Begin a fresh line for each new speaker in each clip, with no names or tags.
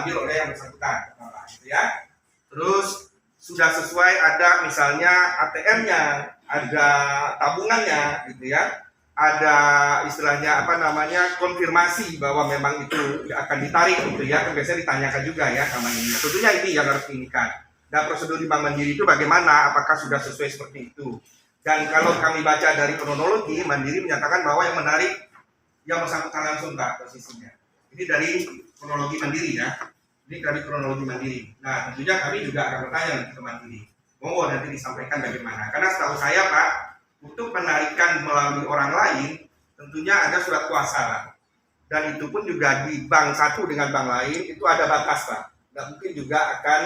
diambil oleh yang bersangkutan, gitu ya. Terus sudah sesuai ada misalnya ATM-nya, ada tabungannya, gitu ya. Ada istilahnya konfirmasi bahwa memang itu akan ditarik, gitu ya. Kan biasanya ditanyakan juga ya sama ini. Tentunya ini yang harus diinginkan. Dan prosedur di Bank Mandiri itu bagaimana? Apakah sudah sesuai seperti itu? Dan kalau kami baca dari kronologi, Mandiri menyatakan bahwa yang menarik yang bersangkutan langsung Pak posisinya. Ini dari kronologi Mandiri ya. Ini dari kronologi Mandiri. Nah tentunya kami juga akan bertanya ke Mandiri. Monggo nanti disampaikan bagaimana. Karena setahu saya Pak, untuk penarikan melalui orang lain, tentunya ada surat kuasa. Dan itu pun juga di bank satu dengan bank lain, itu ada batas Pak. Dan mungkin juga akan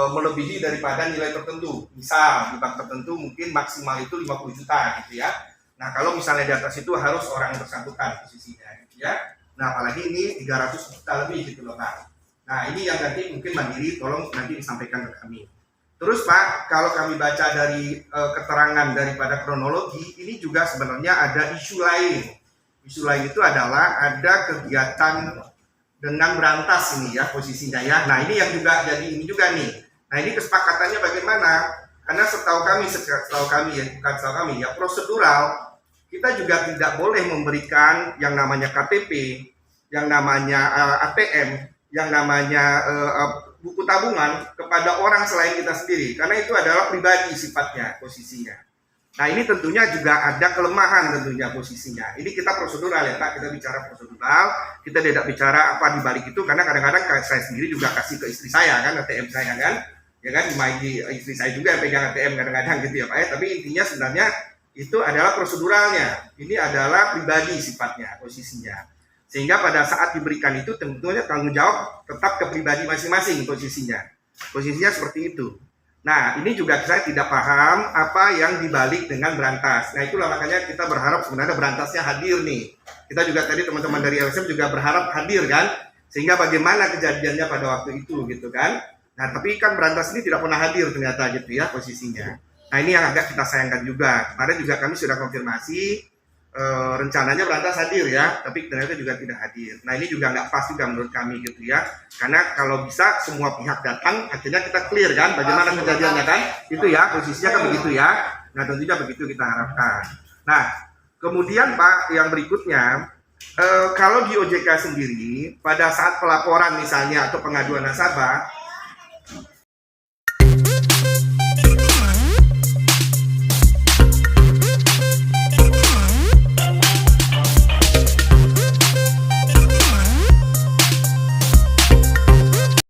melebihi daripada nilai tertentu. Misal di bank tertentu mungkin maksimal itu 50 juta gitu ya. Nah kalau misalnya di atas itu harus orang yang bersangkutan posisinya gitu ya. Nah apalagi ini 300 juta lebih gitu loh Pak. Nah ini yang nanti mungkin Mandiri tolong nanti disampaikan ke kami. Terus Pak, kalau kami baca dari keterangan daripada kronologi, ini juga sebenarnya ada isu lain. Isu lain itu adalah ada kegiatan dengan berantas ini ya posisinya ya. Nah ini yang juga jadi ini juga nih. Nah ini kesepakatannya bagaimana? Karena setahu kami ya prosedural kita juga tidak boleh memberikan yang namanya KTP, yang namanya ATM, yang namanya buku tabungan kepada orang selain kita sendiri. Karena itu adalah pribadi sifatnya posisinya. Nah ini tentunya juga ada kelemahan tentunya posisinya. Ini kita prosedural ya Pak, kita bicara prosedural, kita tidak bicara apa di balik itu karena kadang-kadang saya sendiri juga kasih ke istri saya kan ATM saya kan, ya kan istri saya juga yang pegang ATM kadang-kadang gitu ya Pak ya. Tapi intinya sebenarnya itu adalah proseduralnya, ini adalah pribadi sifatnya posisinya. Sehingga pada saat diberikan itu tentunya tanggung jawab tetap ke pribadi masing-masing posisinya. Posisinya seperti itu. Nah, ini juga saya tidak paham apa yang dibalik dengan berantas. Nah, itulah makanya kita berharap sebenarnya berantasnya hadir nih. Kita juga tadi teman-teman dari LSM juga berharap hadir kan, sehingga bagaimana kejadiannya pada waktu itu gitu kan. Nah, tapi kan berantas ini tidak pernah hadir ternyata gitu ya posisinya. Nah, ini yang agak kita sayangkan juga. Kemarin juga kami sudah konfirmasi rencananya berantas hadir ya, tapi ternyata juga tidak hadir. Nah ini juga nggak pas juga menurut kami gitu ya, karena kalau bisa semua pihak datang, akhirnya kita clear kan, bagaimana kejadiannya kan, itu ya posisinya kan begitu ya. Nah tentunya begitu kita harapkan. Nah kemudian Pak yang berikutnya, kalau di OJK sendiri pada saat pelaporan misalnya atau pengaduan nasabah,